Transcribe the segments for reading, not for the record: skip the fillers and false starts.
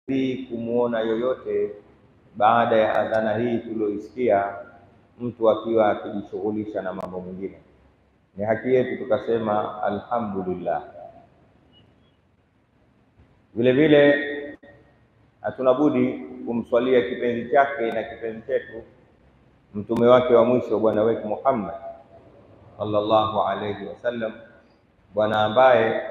kumuona yoyote baada ya adhana hii tulioisikia mtu akiwa akijishughulisha na mambo mengine. Ni haki yetu tukasema alhamdulillah. Vile vile hatuna budi kumswalia kipenzi chake na kipenzi chetu mtume wake wa mwisho bwana wetu Muhammad sallallahu alayhi wasallam, bwana ambaye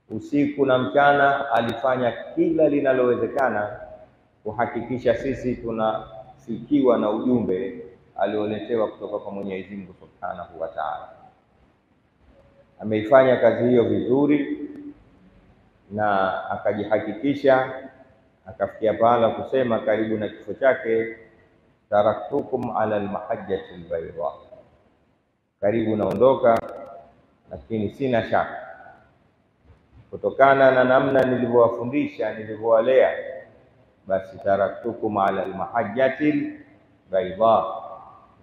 usiku na mchana alifanya kila linalowezekana kuhakikisha sisi tunafikiwa na ujumbe alioletewa kutoka kwa Mwenyezi Mungu Subhanahu wa Ta'ala. Ameifanya kazi hiyo vizuri na akajihakikisha, akafikia pahala kusema karibu na kifo chake, taraktukum ala almahajjati albayda, karibu naondoka, lakini sina shaka kutokana na namna nilivyowafundisha, nilivyowalea, basi taraktukum ala almahajjati albayda,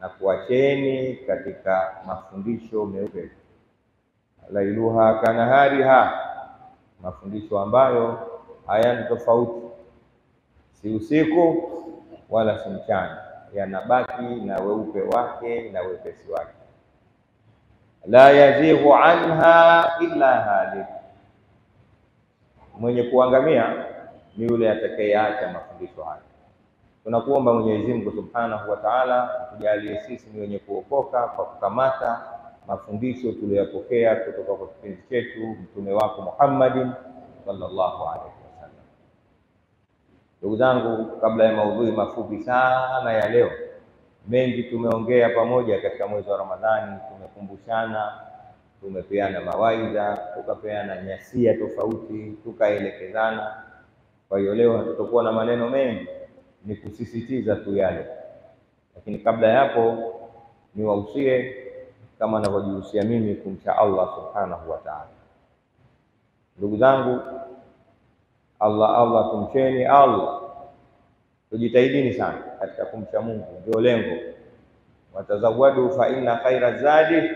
na kuacheni katika mafundisho meupe, lailuha kanahariha, mafundisho ambayo hayana tofauti, si usiku wala si mchana, yanabaki na weupe wake na wepesi wake. La yazighu anha illa halik, mwenye kuangamia ni yule atakayeacha mafundisho haya. Tunakuomba Mwenyezi Mungu Subhanahu wa Ta'ala atujalie sisi ni wenye kuokoka kwa kukamata mafundisho tuliyopokea kutoka kwa kipenzi chetu mtume wako Muhammadin sallallahu alaihi wasallam. Ndugu zangu, kabla ya maudhui mafupi sana ya leo, mengi tumeongea pamoja katika mwezi wa Ramadhani, tumekumbushana, tumepeana mawaidha, tukapeana nyasia tofauti, tukaelekezana. Kwa hiyo leo hatutakuwa na maneno mengi, ni kusisitiza tu yale. Lakini kabla ya hapo niwahusie kama ninavyojihusia mimi kumcha Allah Subhanahu wa Ta'ala. Ndugu zangu, Allah tumcheni Allah, tujitahidini sana katika kumcha Mungu, ndio lengo. Watazawadu fa inna khaira zadi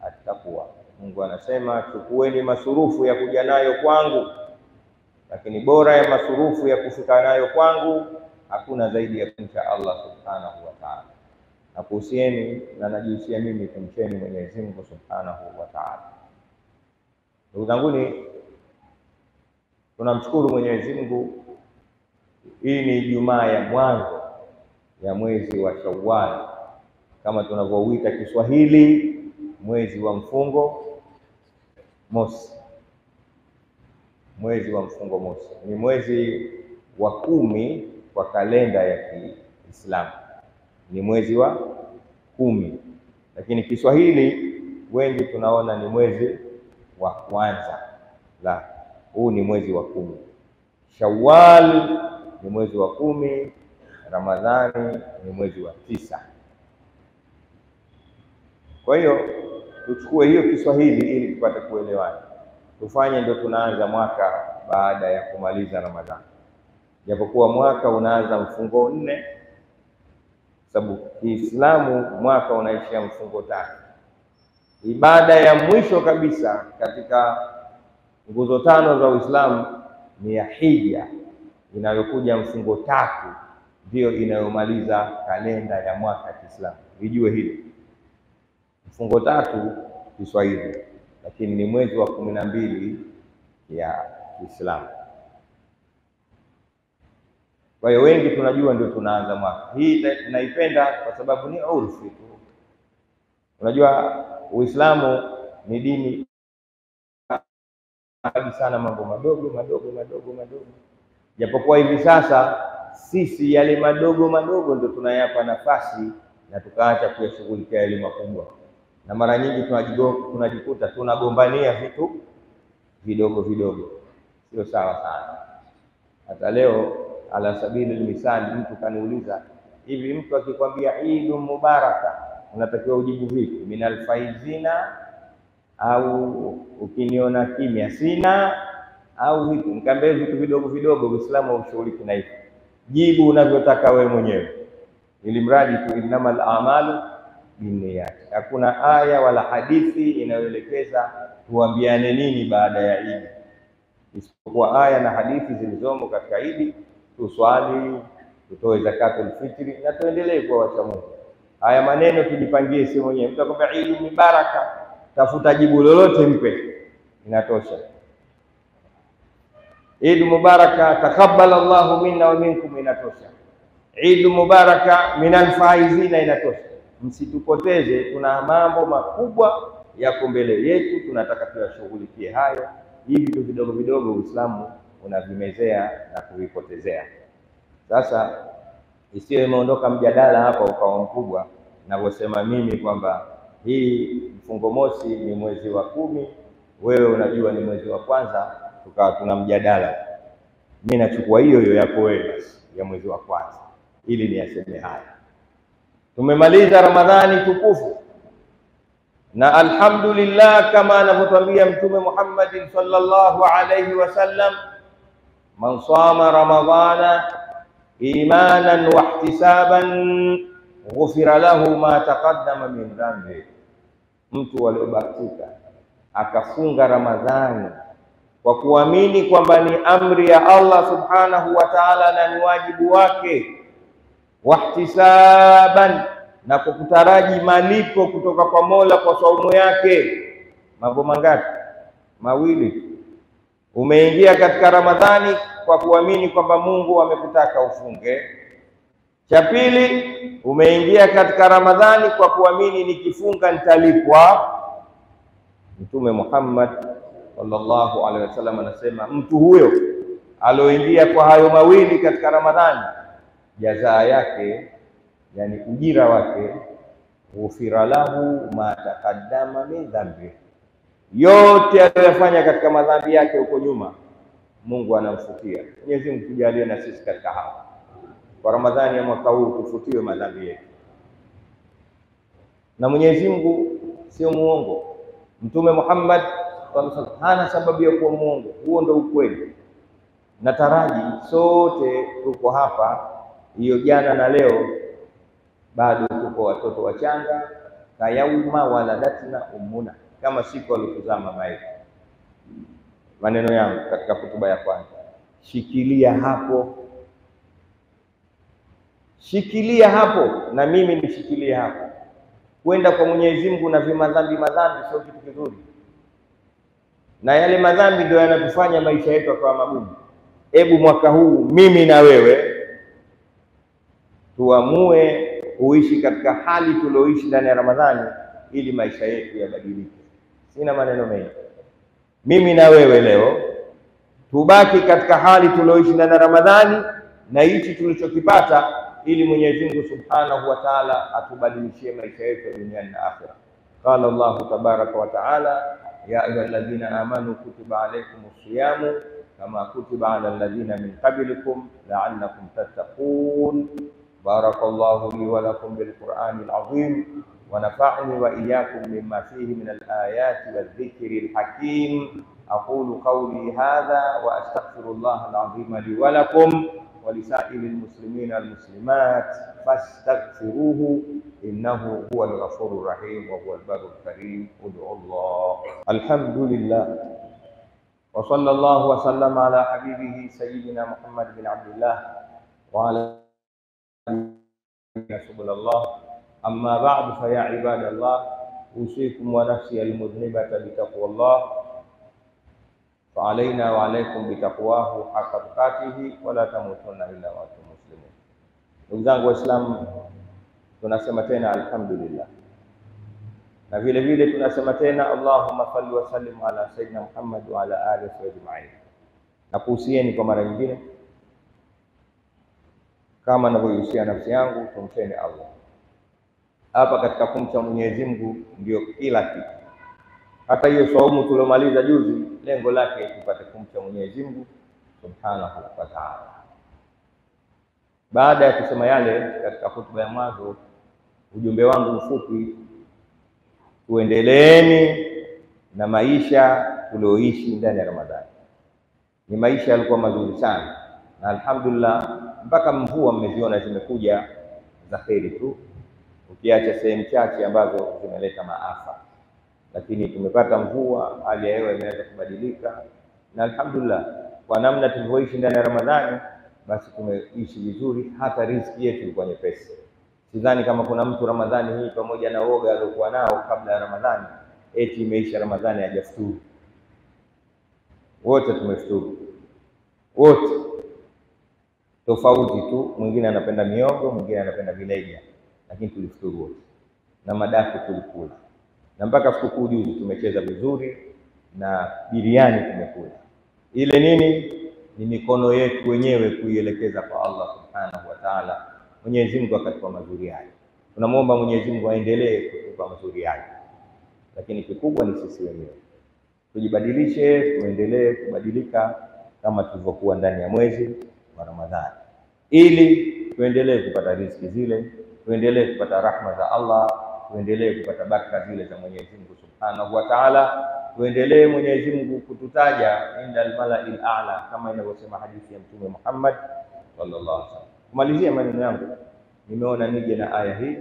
at-taqwa. Mungu anasema chukueni masurufu ya kuja nayo kwangu, lakini bora ya masurufu ya kufika nayo kwangu hakuna zaidi ya kumcha Allah Subhanahu wa Ta'ala. Nakuhusieni na najihusia mimi kumcheni Mwenyezi Mungu Subhanahu wa Ta'ala. Ndugu zanguni, tunamshukuru Mwenyezi Mungu. Hii ni Ijumaa ya mwanzo ya mwezi wa Shawwal, kama tunavyouita Kiswahili mwezi wa mfungo mosi. Mwezi wa mfungo mosi ni mwezi wa 10 kwa kalenda ya Kiislamu, ni mwezi wa 10, lakini Kiswahili wengi tunaona ni mwezi wa kwanza. La, huu ni mwezi wa 10. Shawwal ni mwezi wa 10, Ramadhani ni mwezi wa 9. Kwa hiyo tuchukue hiyo Kiswahili ili tupate kuelewana, tufanye ndio tunaanza mwaka baada ya kumaliza Ramadhani, japokuwa mwaka unaanza mfungo 4, sababu Kiislamu mwaka unaishia mfungo 3. Ibada ya mwisho kabisa katika nguzo 5 za Uislamu ni ya hija, inayokuja mfungo 3, ndio inayomaliza kalenda ya mwaka Kiislamu. Ijue hili mfungo 3 Kiswahili, lakini ni mwezi wa 12 ya Kiislamu. Kwa hiyo wengi tunajua ndio tunaanza mwaka. Hii tunaipenda kwa sababu ni urfi tu. Unajua Uislamu ni dini sana mambo madogo, japokuwa hivi sasa sisi yale madogo ndio tunayapa nafasi na tukaacha kuyashughulikia yale makubwa, na mara nyingi tunajikuta tunagombania vitu vidogo, sio sawa sana. Hata leo ala sabili misali, mtu kaniuliza hivi, mtu akikwambia Eid Mubaraka unatakiwa ujibu vipi? Minal faizina, au ukiniona kimya sina, au vipi? Nikamwambia vitu vidogo Uislamu haushughuliki na hivyo, jibu unavyotaka wewe mwenyewe, ili mradi tu innamal a'malu binniyat. Hakuna aya wala hadithi inayoelekeza tuambiane nini baada ya Eid. isipokuwa aya na hadithi zilizomo katika Idi, tuswali, tutoe zakatul fitri na tuendelee kuwa wacha Mungu. Haya maneno tujipangie sisi mwenyewe. Mtu akwambia Idi ni baraka, tafuta jibu lolote mpe, inatosha. Eid mubaraka, takabbal Allahu minna wa minkum, inatosha. Eid mubaraka minal faizina, inatosha. Msitupoteze, tuna mambo makubwa yako mbele yetu, tunataka tuyashughulikie hayo. Hivi vitu vidogo vidogo Uislamu unavimezea na kuvipotezea. Sasa isiyo imeondoka mjadala hapa ukawa mkubwa, ninavyosema mimi kwamba hii mfungo mosi ni mwezi wa 10, wewe unajua ni mwezi wa kwanza, tukawa tuna mjadala. Mimi nachukua hiyo yako wewe basi ya mwezi wa kwanza ili niyaseme haya. Tumemaliza Ramadhani tukufu, na alhamdulillah kama anavyotuambia Mtume Muhammad sallallahu alayhi wasallam, man sama ramadhana imanan wa ihtisaban ghufira lahu ma taqaddama min dhanbi. Mtu aliyobahatika akafunga Ramadhani kwa kuamini kwamba ni amri ya Allah subhanahu wa ta'ala na ni wajibu wake, wahtisaban, na kukutaraji malipo kutoka kwa Mola kwa saumu yake. Mambo mangapi? Mawili. Umeingia katika Ramadhani kwa kuamini kwamba Mungu amekutaka ufunge. Cha pili, umeingia katika Ramadhani kwa kuamini nikifunga nitalipwa. Mtume Muhammad sallallahu alaihi wasallam anasema mtu huyo alioingia kwa hayo mawili katika Ramadhani, jazaa yake, yani ujira wake, ghufira lahu ma taqaddama min dhanbi, yote aliyofanya katika madhambi yake huko nyuma Mungu anamfutia. Mwenyezi Mungu tujalie na sisi katika hapa kwa Ramadhani ya mwaka huu tufutiwe madhambi yetu. Na Mwenyezi Mungu sio muongo, Mtume Muhammad hana sababu ya kuwa muongo. Huo ndio ukweli. Nataraji sote tuko hapa, hiyo jana na leo bado tuko watoto wachanga, kayauma waladatina ummuna, kama siku alituzaa mama yetu. Maneno yangu katika hotuba ya kwanza, shikilia hapo, shikilia hapo, na mimi nishikilie hapo. Kwenda kwa Mwenyezi Mungu na madhambi sio kitu kizuri, na yale madhambi ndio yanatufanya maisha yetu yakawa magumu. Hebu mwaka huu mimi na wewe tuamue uishi katika hali tulioishi ndani ya Ramadhani ili maisha yetu yabadilike. Sina maneno mengi. Mimi na wewe leo tubaki katika hali tulioishi ndani ya Ramadhani na hichi tulichokipata, ili Mwenyezi Mungu Subhanahu wa Ta'ala atubadilishie maisha yetu duniani na akhera. Qala Allahu tabaraka wa ta'ala, ya ayyuhalladhina amanu kutiba alaykumus siyamu kama kutiba ala alladhina min qablikum la'allakum tattaqun. Barakallahu li wa lakum bil Qur'anil azim wa nafa'ani wa iyyakum mimma fihi min al ayati wadh-dhikril hakim. Aqulu qawli hadha wa astaghfirullaha al-azim li wa lakum wa lisairil muslimina wal muslimat fastaghfiruhu innahu huwal ghafurur rahim wa huwal barrul karim. Ud'u Allah. Alhamdulillah wa sallallahu wa sallama ala habibihi sayyidina Muhammad bin Abdullah wa ala subhanallah. Amma ba'du, fa ya ibadallah, usikum wa nafsi al-mudhnibata bi taqwallah. Fa alaina wa alaikum bi taqwahu haqqa tuqatihi wa la tamutunna illa wa antum muslimun. Ndugu zangu Waislamu, tunasema tena alhamdulillah, na vile vile tunasema tena Allahumma salli wa sallim ala sayyidina Muhammad wa ala alihi wa ajma'in. Na kuhusieni kwa mara nyingine, kama ninavyohusia nafsi yangu, tumcheni Allah. Hapa katika kumcha Mwenyezi Mungu ndio kila kitu. Hata hiyo saumu tuliomaliza juzi, lengo lake tupate kumcha Mwenyezi Mungu Subhanahu wa Ta'ala. Baada ya kusema yale katika hotuba ya mwanzo, ujumbe wangu mfupi, tuendeleeni na maisha tulioishi ndani ya Ramadhani. Ni maisha yalikuwa mazuri sana, na alhamdulillah mpaka mvua mmeziona zimekuja za kheri tu, ukiacha sehemu chache ambazo zimeleta maafa. Lakini tumepata mvua, hali ya hewa imeanza kubadilika, na alhamdulillah kwa namna tulivyoishi ndani ya Ramadhani, basi tumeishi vizuri, hata riziki yetu ilikuwa nyepesi. Sidhani kama kuna mtu Ramadhani hii pamoja na woga aliokuwa nao kabla ya Ramadhani eti imeisha Ramadhani hajafuturu. Wote tumefuturu, wote. Tofauti tu, mwingine anapenda miogo, mwingine anapenda vileja, lakini tulifuturu wote na madafu tulikula, na mpaka sikukuu juzi tumecheza vizuri na biriani tumekula. Ile nini? Ni mikono yetu wenyewe kuielekeza kwa Allah subhanahu wa ta'ala. Mwenyezi Mungu akatupa mazuri haya, tunamuomba Mwenyezi Mungu aendelee kutupa mazuri haya, lakini kikubwa ni sisi wenyewe tujibadilishe, tuendelee kubadilika kama tulivyokuwa ndani ya mwezi wa Ramadhani, ili tuendelee kupata riziki zile, tuendelee kupata rahma za Allah, tuendelee kupata baraka zile za Mwenyezi Mungu subhanahu wa ta'ala, tuendelee Mwenyezi Mungu kututaja inda al-mala'il a'la kama inavyosema hadithi ya Mtume Muhammad sallallahu alaihi wasallam. Kumalizia maneno yangu, nimeona nije na aya hii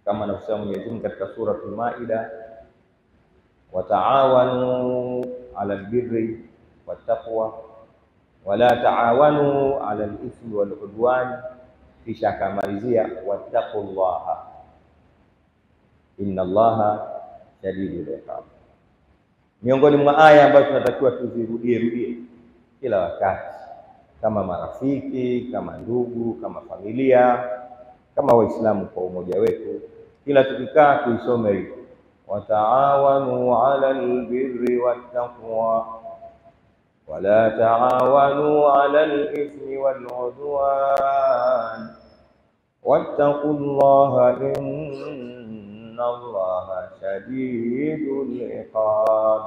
kama anavyosema Mwenyezi Mungu katika suratul Maida, wa ta'awanu 'alal birri wattaqwa wa la ta'awanu 'alal ithmi wal 'udwan, kisha akamalizia wattaqullaha innallaha shadidul iqab. Miongoni mwa aya ambazo tunatakiwa tuzirudie kila wakati kama marafiki, kama ndugu, kama familia, kama Waislamu kwa umoja wetu, kila tukikaa tuisome hiyo, wa ta'awanu 'alal birri wattaqwa wa la ta'awanu 'alal ithmi wal 'udwan wattaqullaha innallaha shadidul iqab.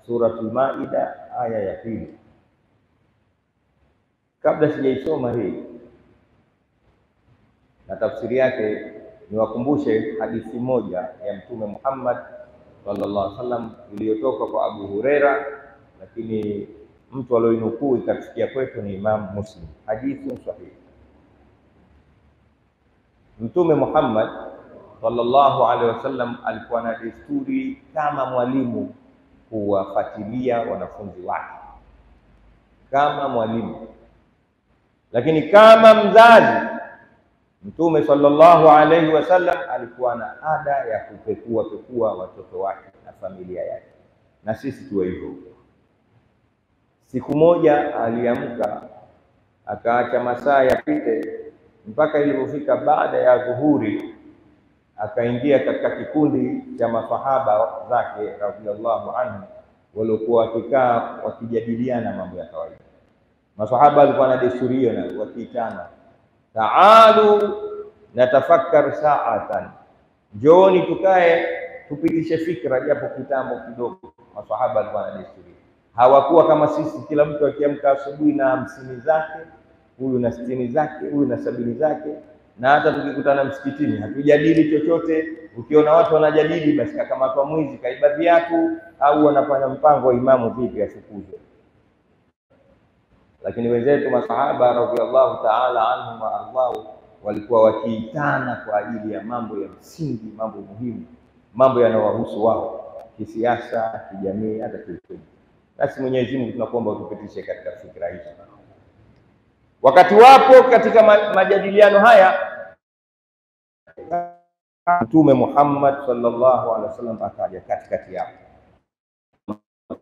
Suratul Maida aya ya 2. Kabla sijaisoma hii na tafsiri yake, niwakumbushe hadithi moja ya Mtume Muhammad sallallahu alaihi wasallam iliyotoka kwa Abu Huraira, lakini mtu alioinukuu ikafikia kwetu ni Imam Muslim. Hadithi sahihi. Mtume Muhammad sallallahu alaihi wasallam alikuwa na desturi kama mwalimu kuwafuatilia wanafunzi wake, kama mwalimu. Lakini kama mzazi, Mtume sallallahu alaihi wasallam alikuwa na ada ya kupekua watoto wake na familia yake, na sisi tuwe hivyo. Siku moja aliamka akaacha masaa yapite mpaka ilipofika baada ya dhuhuri, akaingia katika kikundi cha masahaba zake radhiallahu anhu waliokuwa wakikaa wakijadiliana mambo ya kawaida. Masahaba walikuwa na desturi hiyo, na wakiitana, ta'alu natafakkar sa'atan, njooni tukae tupitishe fikra japo kitambo kidogo. Masahaba walikuwa na desturi, hawakuwa kama sisi, kila mtu akiamka asubuhi na 50 zake, huyu na 60 zake, huyu na 70 zake. Na hata tukikutana msikitini hatujadili chochote. Ukiona watu wanajadili, basi kakamatwa mwizi, kaiba viatu, au wanafanya mpango wa imamu vipi afukuzwe. Lakini wenzetu masahaba radhiallahu ta'ala anhum wa ardhau walikuwa wakiitana kwa ajili ya mambo ya msingi, mambo muhimu, mambo yanayowahusu wao kisiasa, kijamii, hata kiuchumi. Basi Mwenyezi Mungu tunakuomba utupitishe katika fikra hizo. Wakati wapo katika majadiliano haya, Mtume Muhammad sallallahu alaihi wasallam akaja katikati yao.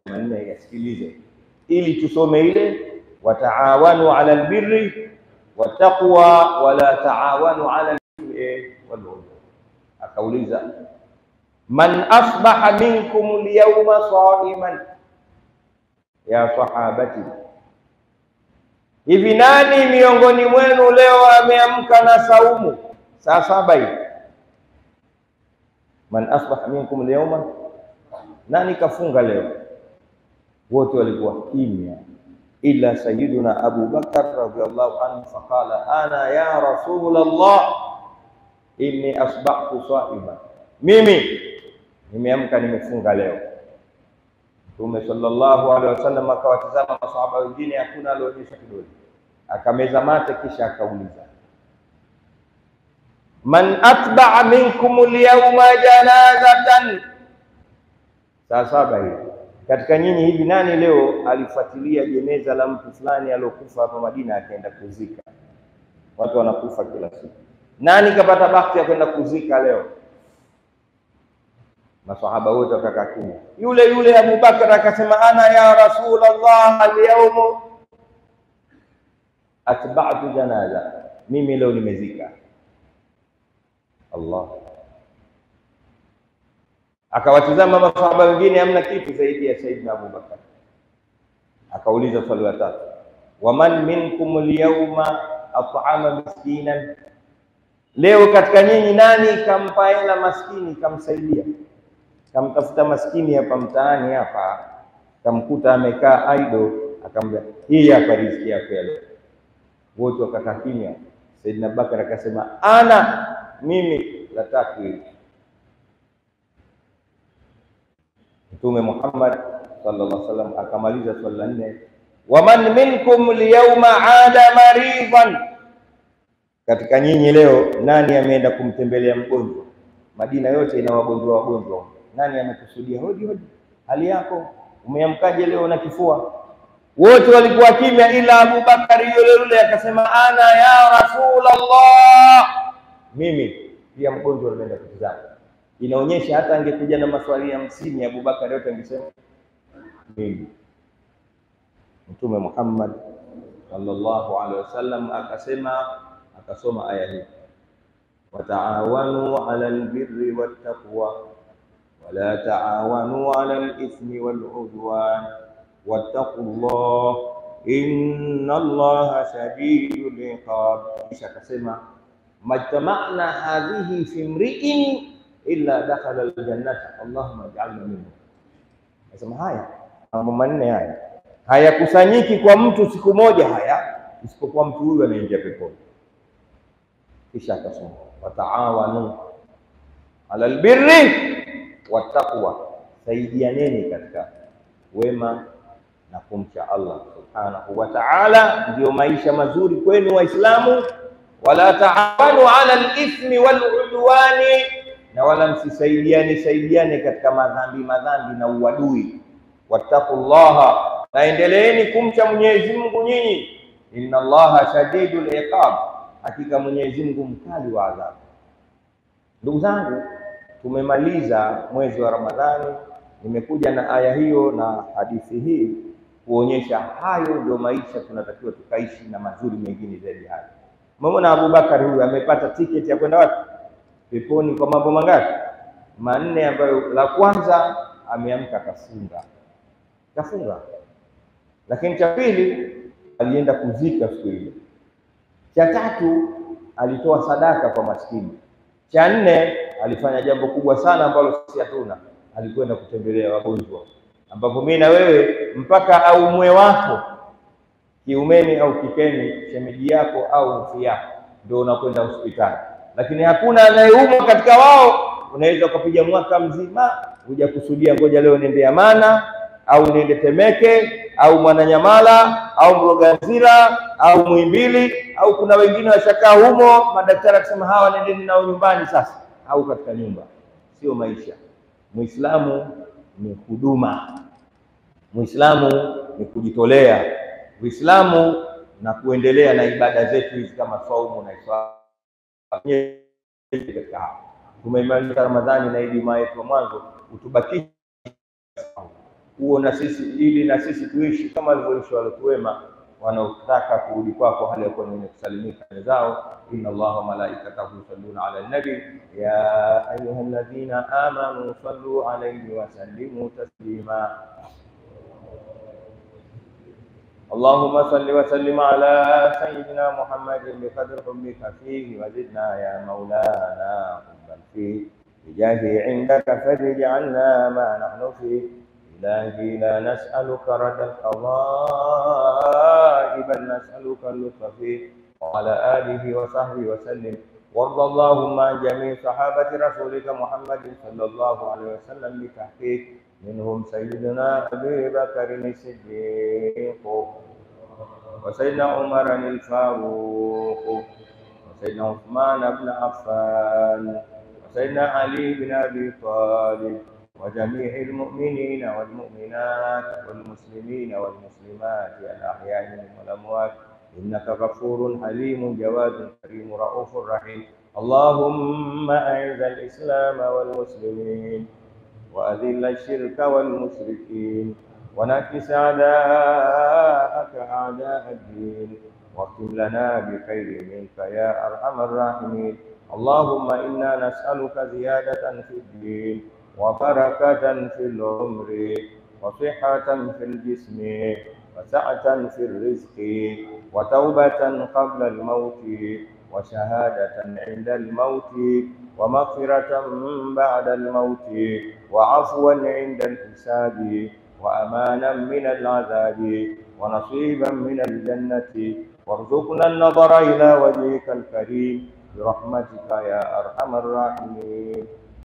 Maneno yasikilize ili tusome ile wa ta'awanu 'alal birri wattaqwa wa la ta'awanu 'alal ithmi wal 'udwan. Akauliza, man asbaha minkum al-yawma sa'iman ya sahabati, hivi nani miongoni mwenu leo ameamka na saumu? Saa 7 hii. Man asbaha minkum al-yawma, nani kafunga leo? Wote walikuwa kimya ila sayyiduna Abu Bakar radhiyallahu anhu, faqala ana ya Rasulullah inni asbahtu sa'iman, mimi nimeamka nimefunga leo. Mtume sallallahu alaihi wasallam akawatazama masahaba wengine, hakuna alionyesha kidole, akameza mate, kisha akauliza, man atba'a minkum al-yawma janazatan. Saa 7 hii Katika nyinyi hivi nani leo alifuatilia jeneza la mtu fulani aliyokufa hapa Madina akaenda kuzika? Watu wanakufa kila siku. Nani kapata bahati ya kwenda kuzika leo? Masahaba wote wakakaa kimya. Yule Abu Bakar akasema, ana ya Rasulullah al-yawm atba'tu janaza, mimi leo nimezika. Allah. Akawatizama masahaba wengine, hamna kitu zaidi ya Saidina Abu Bakar. Akauliza swali la tatu, waman minkum al-yawma at'ama miskinan, leo katika nyinyi nani kampa hela maskini, kamsaidia, kamtafuta maskini hapa mtaani hapa, kamkuta amekaa aido, akamwambia hii hapa riziki yako leo. Wote wakakaa kimya. Saidina Bakar akasema, ana mimi la tatu hili. Mtume Muhammad sallallahu alaihi wasallam akamaliza swali la 4, waman minkum liyawma ada maridan, katika nyinyi leo nani ameenda kumtembelea mgonjwa? Madina yote ina wagonjwa. Nani amekusudia hodi hali yako, umeamkaje leo na kifua? Wote walikuwa kimya ila Abu Bakari yule akasema, ana ya Rasulullah, mimi pia mgonjwa nimeenda kutizama. Inaonyesha hata angekuja na maswali ya 50 Abu Bakari yote angesema mimi. Mtume Muhammad sallallahu alaihi wasallam akasoma aya hii, wataawanu ala albirri wattaqwa wala taawanu ala alithmi waludwan wattaqullah innallaha shadidul iqab. Kisha akasema, majtama'na hadhihi fi imri'in illa dakhala aljannata allahumma ij'alna minhu. Nasema haya mambo manne hayakusanyiki kwa mtu siku moja isipokuwa mtu huyu anaingia peponi. Kisha akasema, wataawanu ala albirri wattaqwa, saidianeni katika wema na kumcha Allah subhanahu wa ta'ala, ndio maisha mazuri kwenu Waislamu. Wala taawanu ala alithmi waludwani, na wala msisaidiane katika madhambi na uadui. Wattaqullaha, na endeleeni kumcha Mwenyezi Mungu nyinyi. Inna Allaha shadidul iqab, hakika Mwenyezi Mungu mkali wa adhabu. Ndugu zangu, tumemaliza mwezi wa Ramadhani. Nimekuja na aya hiyo na hadithi hii kuonyesha hayo ndio maisha tunatakiwa tukaishi, na mazuri mengine zaidi hayo. Umeona Abu Bakar huyu amepata tiketi ya kwenda wapi? Peponi. Kwa mambo mangapi? 4, ambayo la kwanza ameamka kafunga. Lakini cha pili alienda kuzika siku ile. Cha tatu alitoa sadaka kwa maskini. Cha 4 alifanya jambo kubwa sana ambalo sisi hatuna, alikwenda kutembelea wagonjwa, ambapo mimi na wewe mpaka au mwe wako kiumeni au kikeni, shemeji yako au mfi yako, ndio unakwenda hospitali. Lakini hakuna anayeumwa katika wao. Unaweza kupiga mwaka mzima hujakusudia ngoja leo niende Amana au niende Temeke au Mwananyamala au Mloganzila au Muhimbili, au kuna wengine washakaa humo, madaktari akisema hawa nendeni nao nyumbani sasa, au katika nyumba. Sio maisha. Muislamu ni huduma, Muislamu ni kujitolea, Muislamu na kuendelea na ibada zetu hizi kama saumu na iswala. Tumemaliza Ramadhani na Ijumaa yetu mwanzo, utubakishe huo na sisi, ili na sisi tuishi kama walivyoishi wale wema wanaotaka kurudi kwako hali ya kuwa wenye kusalimika zao. Inna Allaha wa malaikatahu yusalluna ala nabi ya ayyuhalladhina amanu sallu alayhi wa sallimu taslima. اللهم صل وسلم على سيدنا محمد بقدر حبك فيه، وزدنا يا مولانا حبا فيه، بجاهه عندك فرج عنا ما نحن فيه. إلهي لا نسألك رد القضاء بل نسألك اللطف فيه، وعلى آله وصحبه وسلم. وارض اللهم عن جميع صحابة رسولك محمد صلى الله عليه وسلم بتحقيق، منهم سيدنا أبي بكر الصديق وسيدنا عمر الفاروق وسيدنا عثمان بن عفان وسيدنا علي بن أبي طالب وجميع المؤمنين والمؤمنات والمسلمين والمسلمات الأحياء منهم والأموات إنك غفور حليم جواد كريم رؤوف رحيم. اللهم أعز الإسلام والمسلمين وأذل الشرك والمشركين ونكس أعداءك أعداء الدين واختم لنا بخير منك يا أرحم الراحمين. اللهم إنا نسألك زيادة في الدين وبركة في العمر وصحة في الجسم وسعة في الرزق وتوبة قبل الموت وشهادة عند الموت ومغفرة بعد الموت وعفوا عند الحساب وأمانا من العذاب ونصيبا من الجنة وارزقنا النظر إلى وجهك الكريم برحمتك يا أرحم الراحمين.